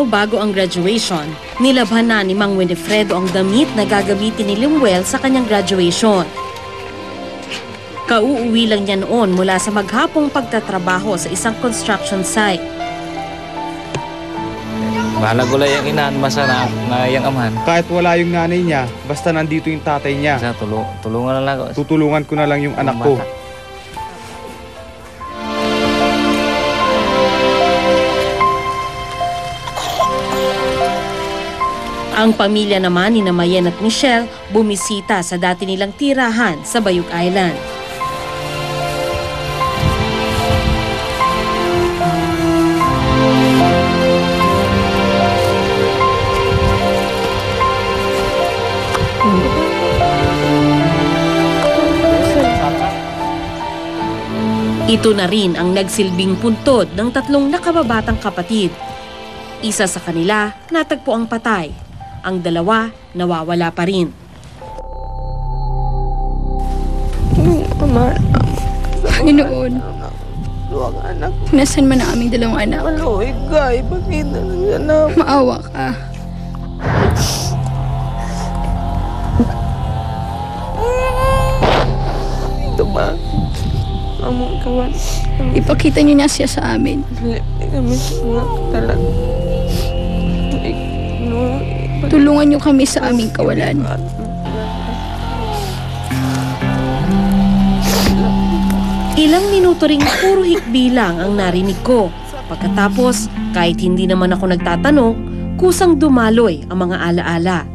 bago ang graduation, nilabhan na ni Mang Winifredo ang damit na gagamitin ni Limuel sa kanyang graduation. Kauuwi lang niya noon mula sa maghapong pagtatrabaho sa isang construction site. Bahala ko lang yung inaan, basta na yung amahan. Kahit wala yung nanay niya, basta nandito yung tatay niya. Basta tulungan na lang ako. Tutulungan ko na lang yung anak ko. Ang pamilya naman ni Mayen at Michelle bumisita sa dati nilang tirahan sa Bayug Island. Ito na rin ang nagsilbing puntod ng tatlong nakababatang kapatid. Isa sa kanila natagpo ang patay. Ang dalawa nawawala pa rin. Panginoon, nasan man ang aming dalawang anak? Maawa ka. Ipakita niyo niya siya sa amin. Tulungan niyo kami sa aming kawalan. Ilang minuto ring puro hikbi lang ang narinig ko. Pagkatapos, kahit hindi naman ako nagtatanong, kusang dumaloy ang mga alaala.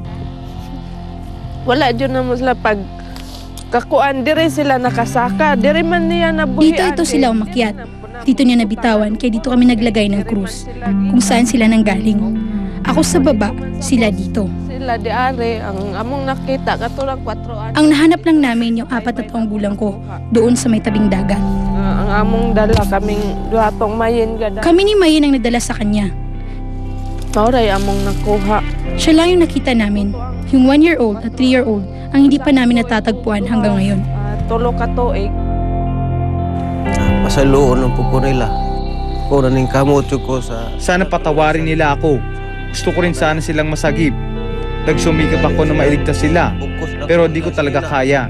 Wala dyan naman sila pag kakuan, dire sila nakasaka, dire man niya nabuhian. Dito sila umakyat. Dito niya nabitawan, kaya dito kami naglagay ng krus. Kung saan sila nanggaling. Ako sa baba, sila dito. Sila di are, ang among nakita, katulang 4 anos. Ang nahanap lang namin yung 4 na taong gulang ko, doon sa may tabing dagat. Ang among dala, kaming duhatong mayin gada. Kami ni Mayen ang nagdala sa kanya. Mauray among nakuha. Siya lang yung nakita namin. Yung 1-year-old at 3-year-old ang hindi pa namin natatagpuan hanggang ngayon. Tulo ka tuig. Pasaluon ng pupo nila. Kung naning kamot ko sa... Sana patawarin nila ako. Gusto ko rin sana silang masagip. Nagsumikap ako na mailigtas sila. Pero di ko talaga kaya.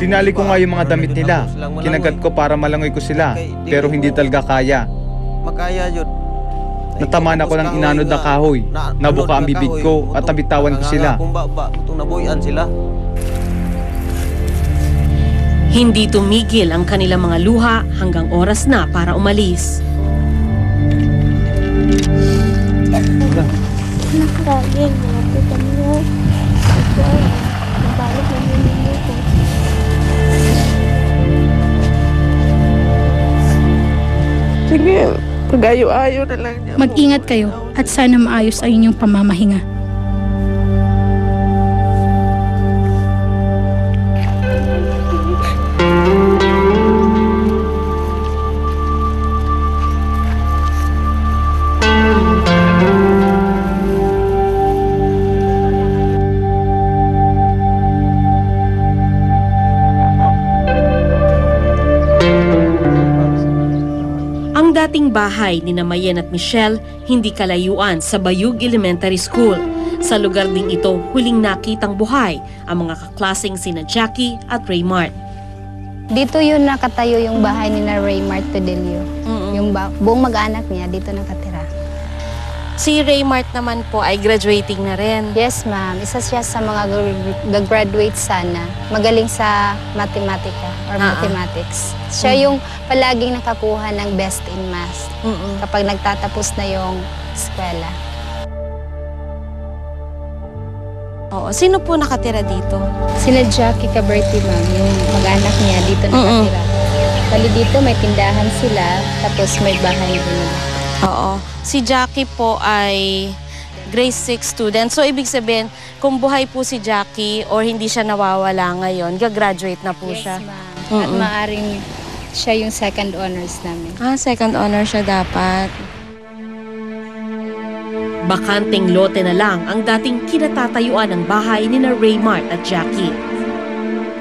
Tinali ko nga yung mga damit nila. Kinagat ko para malangoy ko sila. Pero hindi talaga kaya. Makaya yun. Natamaan ako ng inanod na kahoy. Nabuka ang bibig ko at nabitawan ko sila. Kung nabuyan sila. Hindi tumigil ang kanilang mga luha hanggang oras na para umalis. Nakaragin, nakita mo. Nabalik na nilino ko. Sige, pag-ayo-ayo na lang niya. Mag-ingat kayo at sana maayos ang inyong pamamahinga. Dating bahay ni Mayen at Michelle hindi kalayuan sa Bayug Elementary School. Sa lugar ding ito, huling nakitang buhay ang mga kaklaseng sina Jackie at Raymart. Dito yun nakatayo yung bahay ni na Raymart Todelio. Yung buong mag-anak niya dito nakatira. Si Raymart naman po ay graduating na rin. Yes, ma'am. Isa siya sa mga graduate sana. Magaling sa matematika or mathematics. Siya yung palaging nakakuha ng best in math kapag nagtatapos na yung eskwela. Oo. Sino po nakatira dito? Sila Jackie Caberti, ma'am. Yung mag-anak niya dito nakatira. Bali dito may tindahan sila, tapos may bahay din nila. Oo. Si Jackie po ay grade 6 student. So, ibig sabihin, kung buhay po si Jackie or hindi siya nawawala ngayon, gagraduate na po siya. Yes, ma'am. At maaaring siya yung second honors namin. Second honor siya dapat. Bakanting lote na lang ang dating kinatatayuan ng bahay ni na Raymart at Jackie.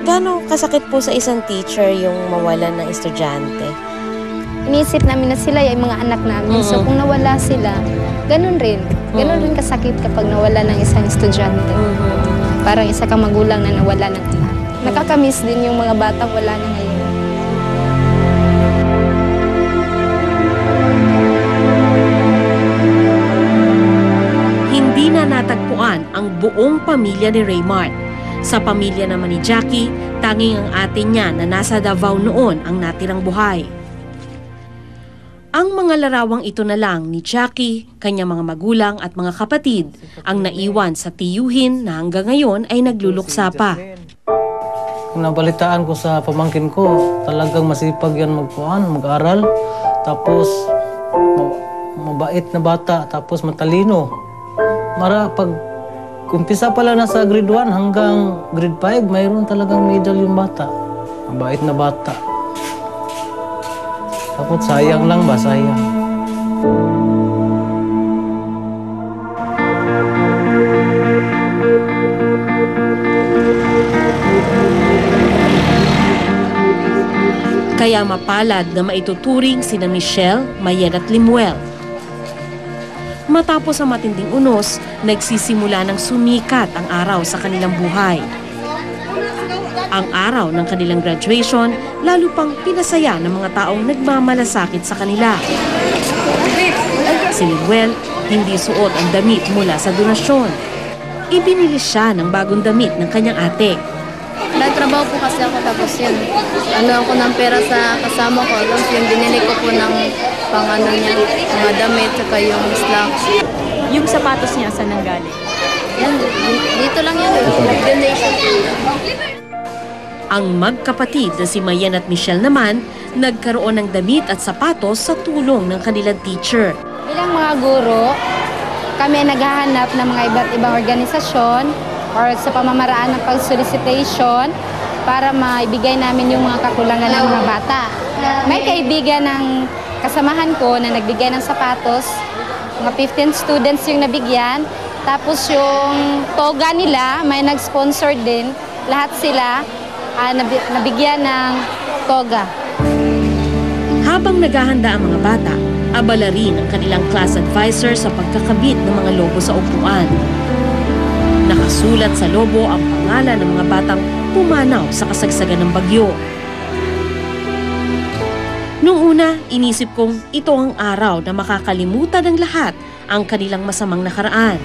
Gano'ng kasakit po sa isang teacher yung mawalan ng estudyante? Iniisip namin na sila yung mga anak namin. So kung nawala sila, ganun rin. Ganun rin kasakit kapag nawala ng isang estudyante. Parang isa kang magulang na nawala ng anak. Nakakamiss din yung mga batang wala na ngayon. Hindi na natagpuan ang buong pamilya ni Raymart. Sa pamilya naman ni Jackie, tanging ang ate niya na nasa Davao noon ang natirang buhay. Ang mga larawang ito na lang ni Jackie, kanyang mga magulang at mga kapatid ang naiwan sa tiyuhin na hanggang ngayon ay nagluluksa pa. Kung nabalitaan ko sa pamangkin ko, talagang masipag yan mag-aral. Tapos, mabait na bata, tapos matalino. Pag umpisa pala na sa grade 1 hanggang grade 5, mayroon talagang medal yung bata. Mabait na bata. Tapos sayang lang ba? Sayang. Kaya mapalad na maituturing sina Michelle, Mayen at Limuel. Matapos ang matinding unos, nagsisimula ng sumikat ang araw sa kanilang buhay. Ang araw ng kanilang graduation, lalo pang pinasaya ng mga taong nagmamalasakit sa kanila. Si Limuel, hindi suot ang damit mula sa donasyon. Ibinili siya ng bagong damit ng kanyang ate. Nagtrabaho po kasi ako tapos yun. Ako ng pera sa kasama ko. Tapos yung binili ko po ng pang niya, mga damit, saka yung slacks. Yung sapatos niya, saan nanggaling? Yan, dito lang yun. Donation. Ang magkapatid na si Mayen at Michelle naman, nagkaroon ng damit at sapatos sa tulong ng kanilang teacher. Bilang mga guro, kami naghahanap ng mga iba't ibang organisasyon or sa pamamaraan ng pag-solicitation para maibigay namin yung mga kakulangan ng mga bata. May kaibigan ng kasamahan ko na nagbigay ng sapatos, mga 15 students yung nabigyan. Tapos yung toga nila, may nag-sponsor din. Lahat sila nabigyan ng toga. Habang naghahanda ang mga bata, abala rin ang kanilang class advisor sa pagkakabit ng mga lobo sa upuan. Nakasulat sa lobo ang pangalan ng mga batang pumanaw sa kasagsagan ng bagyo. Noong una, inisip kong ito ang araw na makakalimutan ng lahat ang kanilang masamang nakaraan.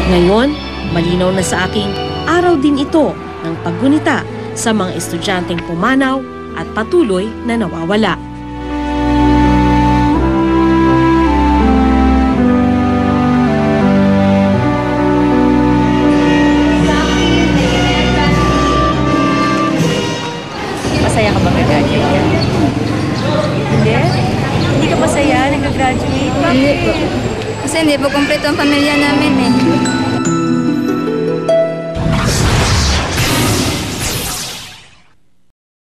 Ngayon, malinaw na sa aking araw din ito ng paggunita sa mga estudyanteng pumanaw at patuloy na nawawala. Masaya ka ba nag-graduate? Hindi? Hindi ka masaya nag-graduate? Hindi po. Kasi hindi po kumpleto ang pamilya namin eh.